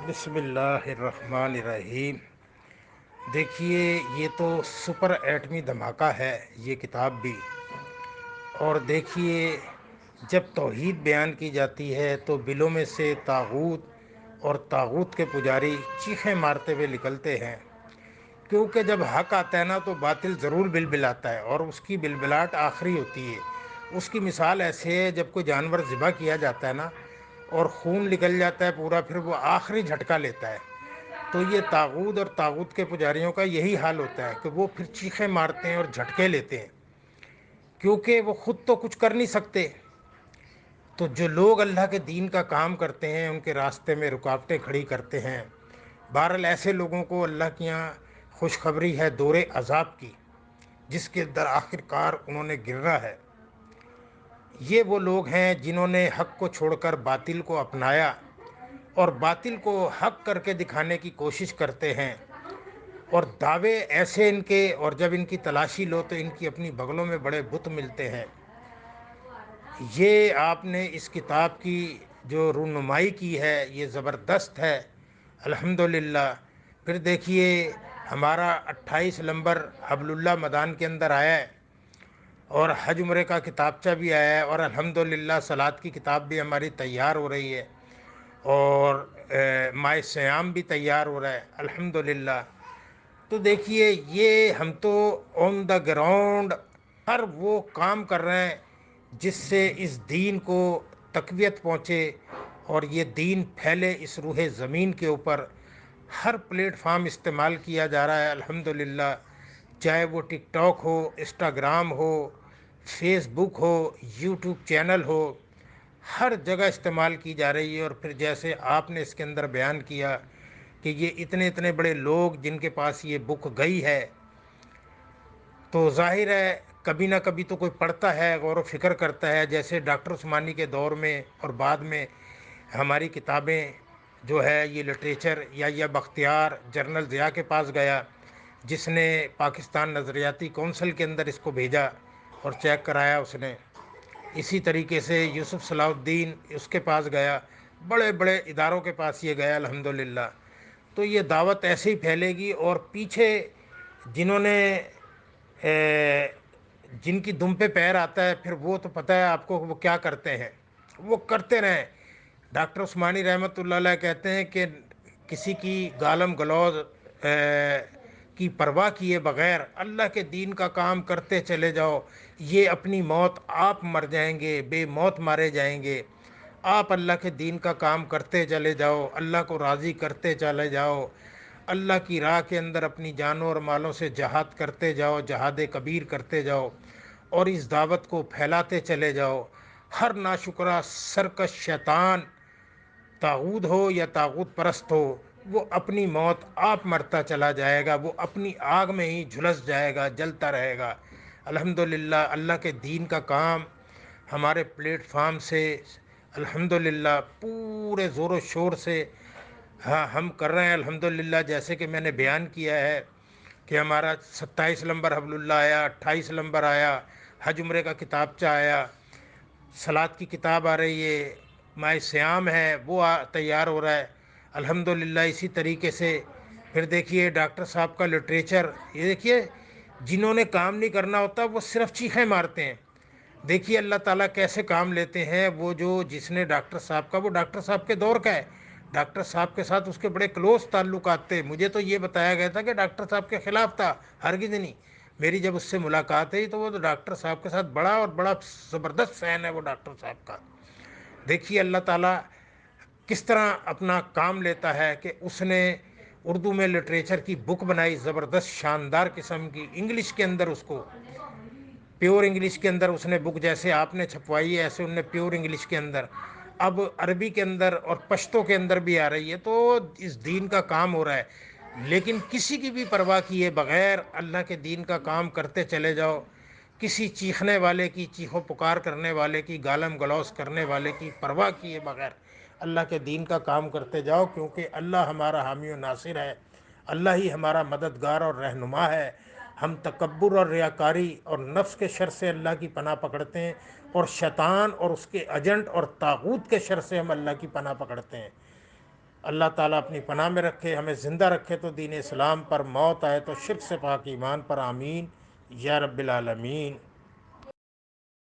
بسم اللہ الرحمن الرحیم۔ دیکھیے، یہ تو سپر ایٹمی دھماکہ ہے یہ کتاب بھی۔ اور دیکھیے، جب توحید بیان کی جاتی ہے تو بلوں میں سے طاغوت اور طاغوت کے پجاری چیخیں مارتے ہوئے نکلتے ہیں، کیونکہ جب حق آتا ہے نا تو باطل ضرور بلبلاتا ہے، اور اس کی بلبلاہٹ آخری ہوتی ہے۔ اس کی مثال ایسے ہے، جب کوئی جانور ذبح کیا جاتا ہے نا اور خون نکل جاتا ہے پورا، پھر وہ آخری جھٹکا لیتا ہے۔ تو یہ طاغوت اور طاغوت کے پجاریوں کا یہی حال ہوتا ہے کہ وہ پھر چیخیں مارتے ہیں اور جھٹکے لیتے ہیں، کیونکہ وہ خود تو کچھ کر نہیں سکتے۔ تو جو لوگ اللہ کے دین کا کام کرتے ہیں ان کے راستے میں رکاوٹیں کھڑی کرتے ہیں۔ بہرحال ایسے لوگوں کو اللہ کے یہاں خوشخبری ہے دور عذاب کی، جس کے در آخر کار انہوں نے گرنا ہے۔ یہ وہ لوگ ہیں جنہوں نے حق کو چھوڑ کر باطل کو اپنایا اور باطل کو حق کر کے دکھانے کی کوشش کرتے ہیں، اور دعوے ایسے ان کے، اور جب ان کی تلاشی لو تو ان کی اپنی بغلوں میں بڑے بت ملتے ہیں۔ یہ آپ نے اس کتاب کی جو رونمائی کی ہے یہ زبردست ہے، الحمدللہ۔ پھر دیکھیے، ہمارا 28 نمبر حبل اللہ مدان کے اندر آیا ہے، اور حج عمرے کا کتابچہ بھی آیا ہے، اور الحمدللہ صلوات کی کتاب بھی ہماری تیار ہو رہی ہے، اور ماہ سیام بھی تیار ہو رہا ہے الحمدللہ۔ تو دیکھیے، یہ ہم تو آن دا گراؤنڈ ہر وہ کام کر رہے ہیں جس سے اس دین کو تقویت پہنچے اور یہ دین پھیلے اس روح زمین کے اوپر۔ ہر پلیٹ فارم استعمال کیا جا رہا ہے الحمدللہ، چاہے وہ ٹک ٹاک ہو، انسٹاگرام ہو، فیس بک ہو، یوٹیوب چینل ہو، ہر جگہ استعمال کی جا رہی ہے۔ اور پھر جیسے آپ نے اس کے اندر بیان کیا کہ یہ اتنے اتنے بڑے لوگ جن کے پاس یہ بک گئی ہے، تو ظاہر ہے کبھی نہ کبھی تو کوئی پڑھتا ہے، غور و فکر کرتا ہے۔ جیسے ڈاکٹر عثمانی کے دور میں اور بعد میں ہماری کتابیں جو ہے یہ لٹریچر، یا بختیار جنرل ضیاء کے پاس گیا، جس نے پاکستان نظریاتی کونسل کے اندر اس کو بھیجا اور چیک کرایا اس نے۔ اسی طریقے سے یوسف صلاح الدین اس کے پاس گیا، بڑے بڑے اداروں کے پاس یہ گیا الحمدللہ۔ تو یہ دعوت ایسے ہی پھیلے گی، اور پیچھے جنہوں نے جن کی دم پہ پیر آتا ہے پھر وہ تو پتہ ہے آپ کو وہ کیا کرتے ہیں، وہ کرتے رہیں۔ ڈاکٹر عثمانی رحمۃ اللہ علیہ کہتے ہیں کہ کسی کی گالم گلوز کی پرواہ کیے بغیر اللہ کے دین کا کام کرتے چلے جاؤ، یہ اپنی موت آپ مر جائیں گے، بے موت مارے جائیں گے۔ آپ اللہ کے دین کا کام کرتے چلے جاؤ، اللہ کو راضی کرتے چلے جاؤ، اللہ کی راہ کے اندر اپنی جانوں اور مالوں سے جہاد کرتے جاؤ، جہاد کبیر کرتے جاؤ، اور اس دعوت کو پھیلاتے چلے جاؤ۔ ہر ناشکرا سرکش شیطان، طاغوت ہو یا طاغوت پرست ہو، وہ اپنی موت آپ مرتا چلا جائے گا، وہ اپنی آگ میں ہی جھلس جائے گا، جلتا رہے گا۔ الحمدللہ اللہ کے دین کا کام ہمارے پلیٹ فارم سے الحمدللہ پورے زور و شور سے ہم کر رہے ہیں الحمدللہ۔ جیسے کہ میں نے بیان کیا ہے کہ ہمارا 27 نمبر حبل اللہ آیا، 28 نمبر آیا، حج عمرے کا کتابچہ آیا، صلوات کی کتاب آ رہی ہے، ماہ سیام ہے وہ تیار ہو رہا ہے الحمدللہ۔ اسی طریقے سے پھر دیکھیے ڈاکٹر صاحب کا لٹریچر، یہ دیکھیے جنہوں نے کام نہیں کرنا ہوتا وہ صرف چیخیں مارتے ہیں۔ دیکھیے اللہ تعالیٰ کیسے کام لیتے ہیں۔ وہ جو جس نے ڈاکٹر صاحب کا، وہ ڈاکٹر صاحب کے دور کا ہے، ڈاکٹر صاحب کے ساتھ اس کے بڑے کلوز تعلقات تھے۔ مجھے تو یہ بتایا گیا تھا کہ ڈاکٹر صاحب کے خلاف تھا، ہرگز نہیں۔ میری جب اس سے ملاقات ہوئی تو وہ ڈاکٹر صاحب کے ساتھ بڑا اور بڑا زبردست فین ہے وہ ڈاکٹر صاحب کا۔ دیکھیے اللہ تعالیٰ کس طرح اپنا کام لیتا ہے کہ اس نے اردو میں لٹریچر کی بک بنائی زبردست شاندار قسم کی، انگلش کے اندر اس کو پیور انگلش کے اندر اس نے بک، جیسے آپ نے چھپوائی ہے ایسے ان نے پیور انگلش کے اندر، اب عربی کے اندر اور پشتو کے اندر بھی آ رہی ہے۔ تو اس دین کا کام ہو رہا ہے، لیکن کسی کی بھی پرواہ کیے بغیر اللہ کے دین کا کام کرتے چلے جاؤ۔ کسی چیخنے والے کی، چیخو پکار کرنے والے کی، گالم گلوز کرنے والے کی پرواہ کیے بغیر اللہ کے دین کا کام کرتے جاؤ، کیونکہ اللہ ہمارا حامی و ناصر ہے، اللہ ہی ہمارا مددگار اور رہنما ہے۔ ہم تکبر اور ریاکاری اور نفس کے شر سے اللہ کی پناہ پکڑتے ہیں، اور شیطان اور اس کے ایجنٹ اور طاغوت کے شر سے ہم اللہ کی پناہ پکڑتے ہیں۔ اللہ تعالیٰ اپنی پناہ میں رکھے، ہمیں زندہ رکھے تو دین اسلام پر، موت آئے تو شرک سے پاک ایمان پر، آمین یا رب العالمین۔